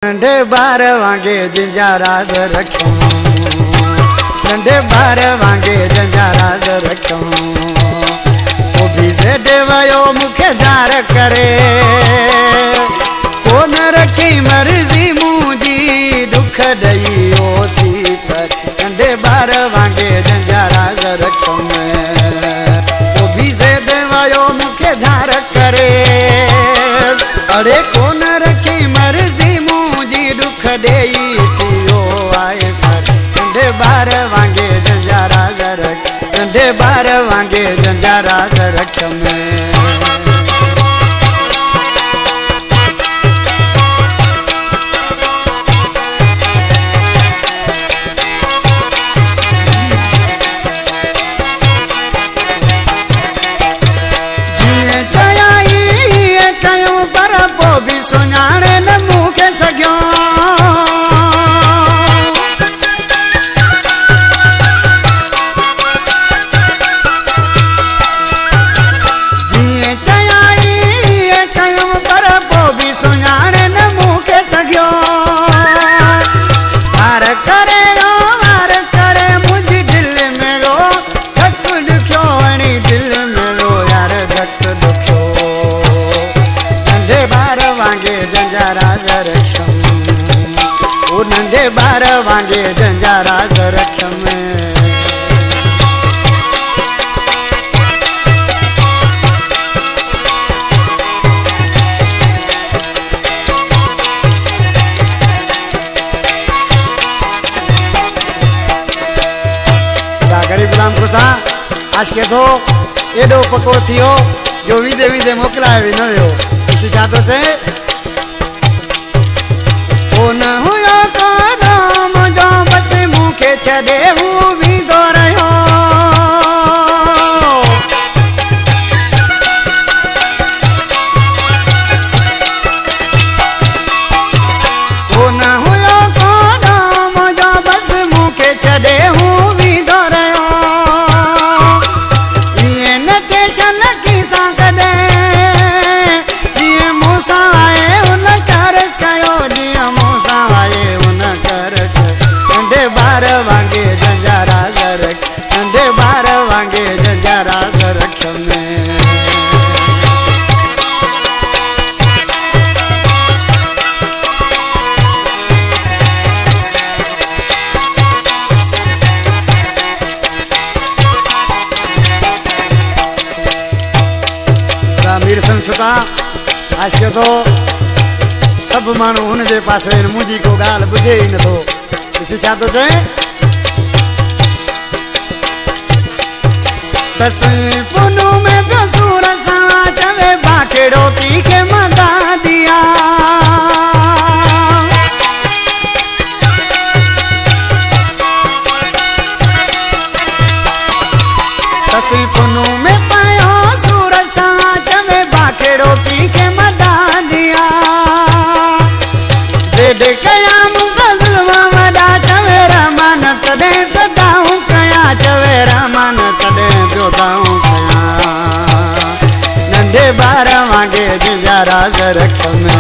नंढे बार वांगे जंहिंजा राज रखियूं, नंढे बार वांगे जंहिंजा राज रखियूं। वो भी ज़ेड वयो मूंखे ज़ार करे, कोन रखी मर्ज़ी मुंहिंजी दुख ॾेई ओ थी पर। नंढे बार वांगे जंहिंजा राज रखियूं, वो भी ज़ेड वयो मूंखे ज़ार करे। अरे कोन रखी मर्ज़ी मुंहिंजी दुख ॾेई थियो आहे पर। नंढे बार वांगे जंहिंजा राज रख, नंढे बार वांगे जंहिंजा राज रखियमि। सुञाणे न मूंखे सघियो, जीअं चयाई कयूं पर पोइ बि सुञाणे न मूंखे सघियो। हार करे मुंहिंजी दिलि में रो धक ॾुखियो, हणी दिलि में रो यार धक ॾुखियो। नंढे बार वांगे जंहिंजा राज रखियमि, ओ नंढे बार वांगे जंहिंजा राज रखियमि। गरीब राम खुसा आज के तो एडो पको थियो जो विदे विदे मोकलाए भी न वियो। इसी छा थो चए, ओ न हुयो को नाम जो बस मूंखे छॾे हू बींदो रहियो। ओ न हुयो को नाम जो बस मूंखे छॾे हू बींदो रहियो। ईअं न थिए शनकी सां कॾहिं, जीअं मूंसां आहे उन कर कयो, जीअं मूंसां आहे उन कर कयो। नंढे बार वांगे जंहिंजा राज रख, नंढे बार वांगे जंहिंजा राज रखियमि। मीर संग छुटा आज के तो सब माण्हू हुन जे पासे आहिनि, मुंहिंजी को ॻाल्हि ॿुधे ई नथो। ॾिसी छा थो चए, ससुई पुनू में पियो सूर सां चवे बाखेड़ो पी खे मदा दिया। ससुई पुनू में पायो सूर सां चवे बाखेड़ो पी खे मदा दिया। ज़ेड कया मुज़ल्लमा वॾा चवे रहमान तॾहिं तदाऊं कया, चवे रहमान तॾहिं ॿियो दाऊं कया। नंढे बार वांगे जंहिंजा राज रखियमि।